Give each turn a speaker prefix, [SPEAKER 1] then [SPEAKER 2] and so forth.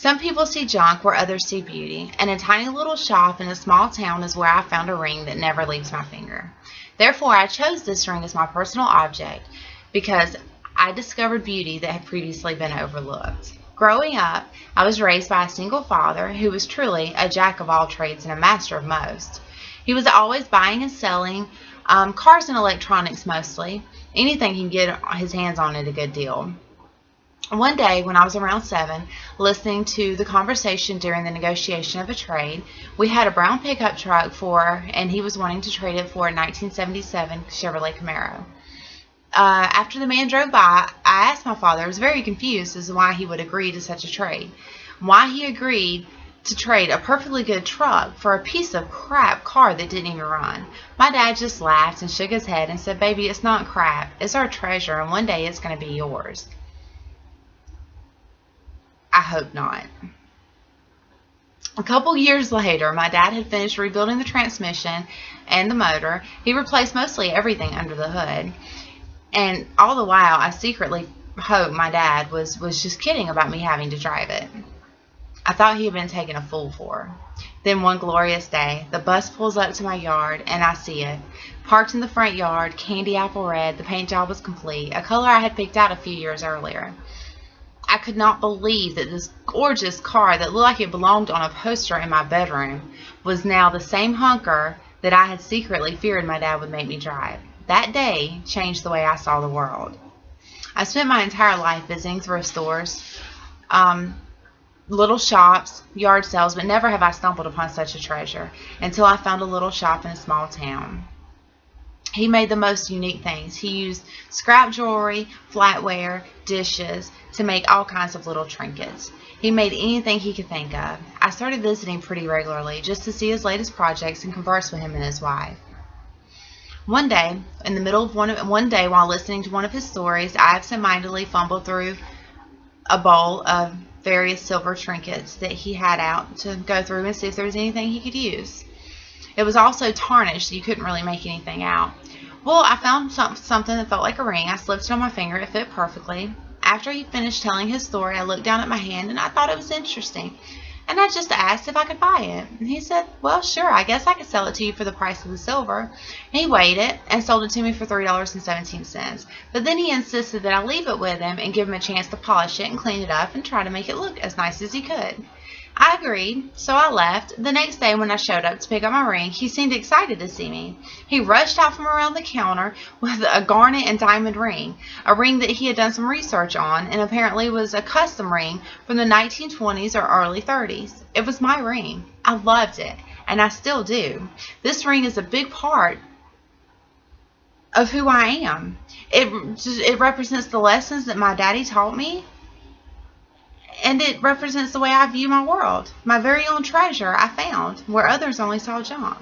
[SPEAKER 1] Some people see junk where others see beauty, and a tiny little shop in a small town is where I found a ring that never leaves my finger. Therefore, I chose this ring as my personal object because I discovered beauty that had previously been overlooked. Growing up, I was raised by a single father who was truly a jack of all trades and a master of most. He was always buying and selling cars and electronics mostly, anything he can get his hands on at a good deal. One day, when I was around 7, listening to the conversation during the negotiation of a trade, we had a brown pickup truck and he was wanting to trade it for a 1977 Chevrolet Camaro. After the man drove by, I asked my father. I was very confused as to why he would agree to such a trade. Why he agreed to trade a perfectly good truck for a piece of crap car that didn't even run. My dad just laughed and shook his head and said, "Baby, it's not crap. It's our treasure, and one day it's going to be yours." I hope not. A couple years later, my dad had finished rebuilding the transmission and the motor. He replaced mostly everything under the hood. And all the while, I secretly hoped my dad was just kidding about me having to drive it. I thought he had been taken a fool for. Then one glorious day, the bus pulls up to my yard, and I see it. Parked in the front yard, candy apple red, the paint job was complete, a color I had picked out a few years earlier. I could not believe that this gorgeous car that looked like it belonged on a poster in my bedroom was now the same hunker that I had secretly feared my dad would make me drive. That day changed the way I saw the world. I spent my entire life visiting thrift stores, little shops, yard sales, but never have I stumbled upon such a treasure until I found a little shop in a small town. He made the most unique things. He used scrap jewelry, flatware, dishes to make all kinds of little trinkets. He made anything he could think of. I started visiting pretty regularly just to see his latest projects and converse with him and his wife. One day, in the middle of one day while listening to one of his stories, I absentmindedly fumbled through a bowl of various silver trinkets that he had out to go through and see if there was anything he could use. It was also tarnished, so you couldn't really make anything out. Well, I found something that felt like a ring. I slipped it on my finger. It fit perfectly. After he finished telling his story, I looked down at my hand, and I thought it was interesting. And I just asked if I could buy it. And he said, "Well, sure, I guess I could sell it to you for the price of the silver." And he weighed it and sold it to me for $3.17. But then he insisted that I leave it with him and give him a chance to polish it and clean it up and try to make it look as nice as he could. I agreed, so I left. The next day when I showed up to pick up my ring, he seemed excited to see me. He rushed out from around the counter with a garnet and diamond ring, a ring that he had done some research on and apparently was a custom ring from the 1920s or early 30s. It was my ring. I loved it, and I still do. This ring is a big part of who I am. It represents the lessons that my daddy taught me. And it represents the way I view my world, my very own treasure I found where others only saw junk.